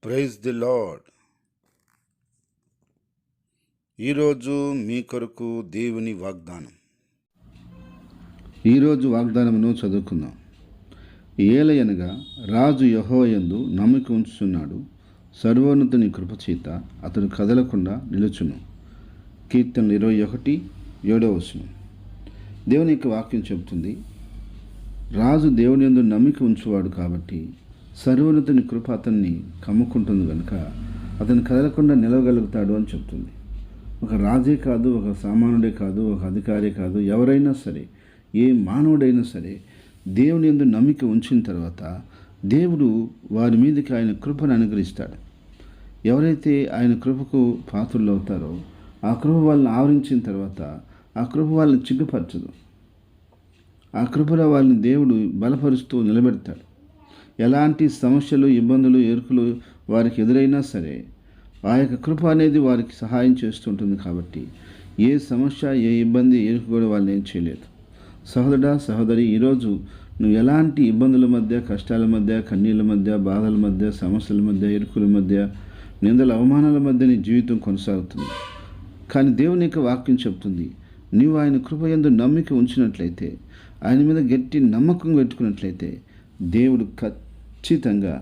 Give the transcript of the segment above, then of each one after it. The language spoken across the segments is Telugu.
Praise the lord. ఈరోజు మీ కొరకు దేవుని వాగ్దానం. ఈరోజు వాగ్దానమును చదువుకుందాం. ఏలయనగా రాజు యెహోవాయందు నమ్మిక ఉంచుచున్నాడు, సర్వోన్నతుని కృపచేత అతడు కదలకుండా నిలుచును. కీర్తనలు 21:7. దేవుని యొక్క వాక్యం చెబుతుంది, రాజు దేవుని యందు నమ్మిక ఉంచువాడు కాబట్టి సర్వోన్నతుని కృప అతన్ని కమ్ముకుంటుంది కనుక అతను కదలకుండా నిలవగలుగుతాడు అని చెప్తుంది. ఒక రాజే కాదు, ఒక సామాన్యుడే కాదు, ఒక అధికారి కాదు, ఎవరైనా సరే, ఏ మానవుడైనా సరే దేవుని యందు నమ్మిక ఉంచిన తర్వాత దేవుడు వారి మీదకి ఆయన కృపను అనుగ్రహిస్తాడు. ఎవరైతే ఆయన కృపకు పాత్రలు అవుతారో ఆ కృప వాళ్ళని ఆవరించిన తర్వాత ఆ కృప వాళ్ళని చిగ్గుపరచదు. ఆ కృపలో వాళ్ళని దేవుడు బలపరుస్తూ నిలబెడతాడు. ఎలాంటి సమస్యలు, ఇబ్బందులు, ఎరుకులు వారికి ఎదురైనా సరే ఆ యొక్క కృప అనేది వారికి సహాయం చేస్తుంటుంది. కాబట్టి ఏ సమస్య, ఏ ఇబ్బంది, ఎరుకు కూడా వాళ్ళని ఏం చేయలేదు. సహోదరుడా, సహోదరి, ఈరోజు నువ్వు ఎలాంటి ఇబ్బందుల మధ్య, కష్టాల మధ్య, కన్నీళ్ళ మధ్య, బాధల మధ్య, సమస్యల మధ్య, ఎరుకుల మధ్య, నిందల అవమానాల మధ్య నీ జీవితం కొనసాగుతుంది. కానీ దేవుని యొక్క వాక్యం చెప్తుంది, నీవు ఆయన కృప యందు నమ్మిక ఉంచినట్లయితే, ఆయన మీద గట్టి నమ్మకం పెట్టుకున్నట్లయితే దేవుడు ఖచ్చితంగా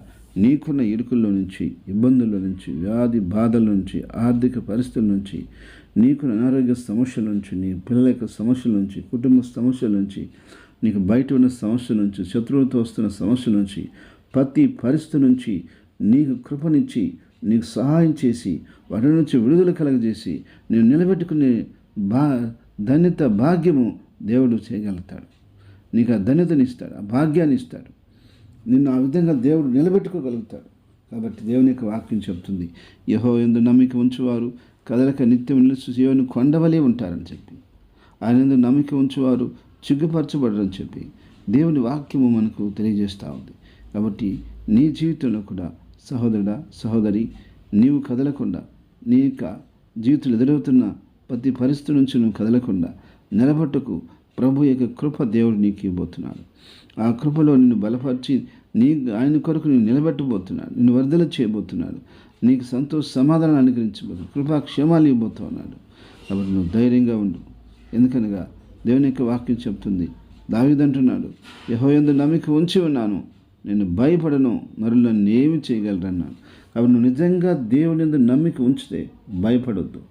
నీకున్న ఇరుకుల్లో నుంచి, ఇబ్బందుల నుంచి, వ్యాధి బాధల నుంచి, ఆర్థిక పరిస్థితుల నుంచి, నీకున్న అనారోగ్య సమస్యల నుంచి, నీ పిల్లల యొక్క సమస్యల నుంచి, కుటుంబ సమస్యల నుంచి, నీకు బయట ఉన్న సమస్యల నుంచి, శత్రువులతో వస్తున్న సమస్యల నుంచి, ప్రతి పరిస్థితి నుంచి నీకు కృపనిచ్చి, నీకు సహాయం చేసి, వాటి నుంచి విడుదల కలగజేసి నేను నిలబెట్టుకునే ధన్యత, భాగ్యము దేవుడు చేయగలుగుతాడు. నీకు ఆ ధన్యతని ఇస్తాడు, ఆ భాగ్యాన్ని ఇస్తాడు. నిన్ను ఆ విధంగా దేవుడు నిలబెట్టుకోగలుగుతాడు. కాబట్టి దేవుని యొక్క వాక్యం చెప్తుంది, యెహోవా యందు నమ్మిక ఉంచువారు కదలక నిత్యం నిలుచు సీయోను కొండవలే ఉంటారని చెప్పి, ఆయన యందు నమ్మిక ఉంచువారు చిగ్గుపరచబడరని చెప్పి దేవుని వాక్యము మనకు తెలియజేస్తూ ఉంది. కాబట్టి నీ జీవితంలో కూడా సహోదరుడా, సహోదరి, నీవు కదలకుండా, నీ యొక్క జీవితంలో ఎదురవుతున్న ప్రతి పరిస్థితి నుంచి నువ్వు కదలకుండా నిలబట్టుకు ప్రభు యొక్క కృప దేవుడు నీకు ఇవ్వబోతున్నాడు. ఆ కృపలో నిన్ను బలపరిచి ఆయన కొరకు నేను నిలబెట్టబోతున్నాడు, నిన్ను వర్ధల చేయబోతున్నాడు, నీకు సమాధానం అనుగ్రహించబోతున్నాడు, కృపాక్షేమాలు ఇవ్వబోతూ ఉన్నాడు. కాబట్టి నువ్వు ధైర్యంగా ఉండు. ఎందుకనగా దేవుని యొక్క వాక్యం చెప్తుంది, దావీదు అంటున్నాడు, యెహోవా యందు నమ్మిక ఉంచి ఉన్నాను, నేను భయపడను, నరులు నన్ను ఏమి చేయగలరన్నాను. కాబట్టి నువ్వు నిజంగా దేవుని యందు నమ్మిక ఉంచితే భయపడొద్దు,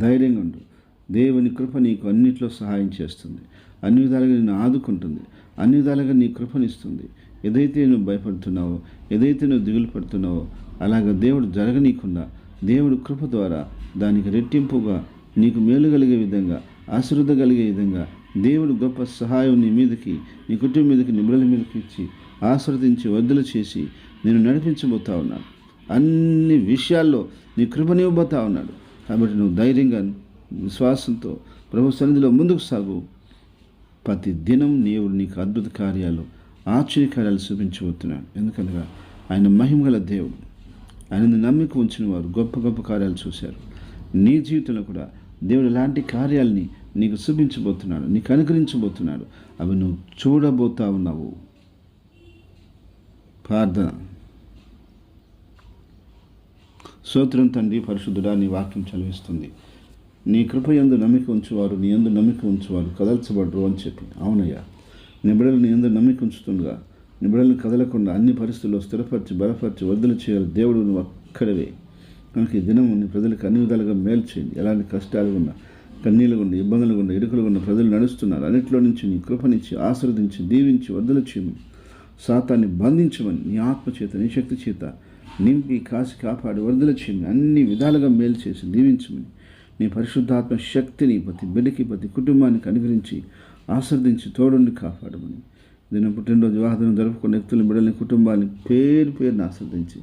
ధైర్యంగా ఉండు. దేవుని కృప నీకు అన్నిట్లో సహాయం చేస్తుంది, అన్ని విధాలుగా నిన్ను ఆదుకుంటుంది, అన్ని విధాలుగా నీ కృపనిస్తుంది. ఏదైతే నువ్వు భయపడుతున్నావో, ఏదైతే నువ్వు దిగులు పడుతున్నావో అలాగ దేవుడు జరగనీయకుండా దేవుడు కృప ద్వారా దానికి రెట్టింపుగా నీకు మేలు కలిగే విధంగా, ఆశీర్వాదం కలిగే విధంగా దేవుడు గొప్ప సహాయం నీ మీదకి, నీ కుటుంబం మీదకి, నీ బిడ్డల మీదకి ఇచ్చి ఆశీర్వదించి వర్ధలు చేసి నేను నడిపించబోతా ఉన్నాడు. అన్ని విషయాల్లో నీ కృపనివ్వబోతా ఉన్నాడు. కాబట్టి నువ్వు ధైర్యంగా, విశ్వాసంతో ప్రభు సన్నిధిలో ముందుకు సాగు. ప్రతి దినం నీకు అద్భుత కార్యాలు, ఆశ్చర్యకార్యాలు చూపించబోతున్నాడు. ఎందుకనగా ఆయన మహిమగల దేవుడు. ఆయన నమ్మిక ఉంచిన వారు గొప్ప గొప్ప కార్యాలు చూశారు. నీ జీవితంలో కూడా దేవుడు ఇలాంటి కార్యాలని నీకు చూపించబోతున్నాడు, నీకు అనుగ్రహించబోతున్నాడు. అవి నువ్వు చూడబోతా ఉన్నావు. ప్రార్థన. స్తోత్రం తండ్రి, పరిశుద్ధుడా, నీ వాక్యం చదివిస్తుంది, నీ కృప యందు నమ్మిక ఉంచువారు, నీ యందు నమ్మిక ఉంచువారు కదల్చబడరు అని చెప్పి. అవునయ్యా, నీ బిడ్డలు నీ యందు నమ్మిక ఉంచుతుండగా నీ బిడ్డలను కదలకుండా అన్ని పరిస్థితుల్లో స్థిరపరిచి, బలపరిచి, వర్ధలు చేయాలి. దేవుడు నువ్వు అక్కడవే. కనుక ఈ దినం నీ ప్రజలకు అన్ని విధాలుగా మేలు చేయండి. ఎలాంటి కష్టాలు ఉన్నా, కన్నీళ్ళు ఉన్నా, ఇబ్బందులు ఉన్నా, ఇరుకులు ఉన్న ప్రజలు నడుస్తున్నారు. అన్నింటిలో నుంచి నీ కృపనిచ్చి, ఆశీర్వదించి, దీవించి, వర్ధలు చేయమని, సాతాన్ని బంధించమని, నీ ఆత్మ చేత, నీ శక్తి చేత నింపి, కాసి, కాపాడి, వర్ధలు చేయమని, అన్ని విధాలుగా మేలు చేసి దీవించమని, నీ పరిశుద్ధాత్మ శక్తిని ప్రతి బిడ్డకి, ప్రతి కుటుంబానికి అనుగ్రహించి, ఆశీర్వదించి, తోడుని కాపాడమని, దీని పుట్టినరోజు వివాహం జరుపుకున్న వ్యక్తుల బిడ్డలని, కుటుంబాన్ని పేరుని ఆశీర్వదించి,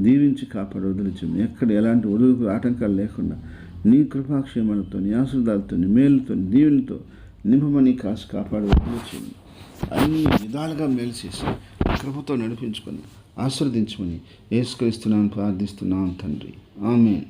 దీవించి, కాపాడు, వదిలించమని, ఎక్కడ ఎలాంటి ఒడుగులు, ఆటంకాలు లేకుండా నీ కృపాక్షేమాలతో, నీ ఆశీర్వాదాలతో, నీ మేలుతో, నీ దీవులతో నింపమని, కాసి, కాపాడు, వదిలించమని, అన్ని విధాలుగా మేలు చేసి కృపతో నడిపించుకొని ఆశీర్వదించమని యేసుక్రీస్తునామమున ప్రార్థిస్తున్నాం తండ్రి. ఆమేన్.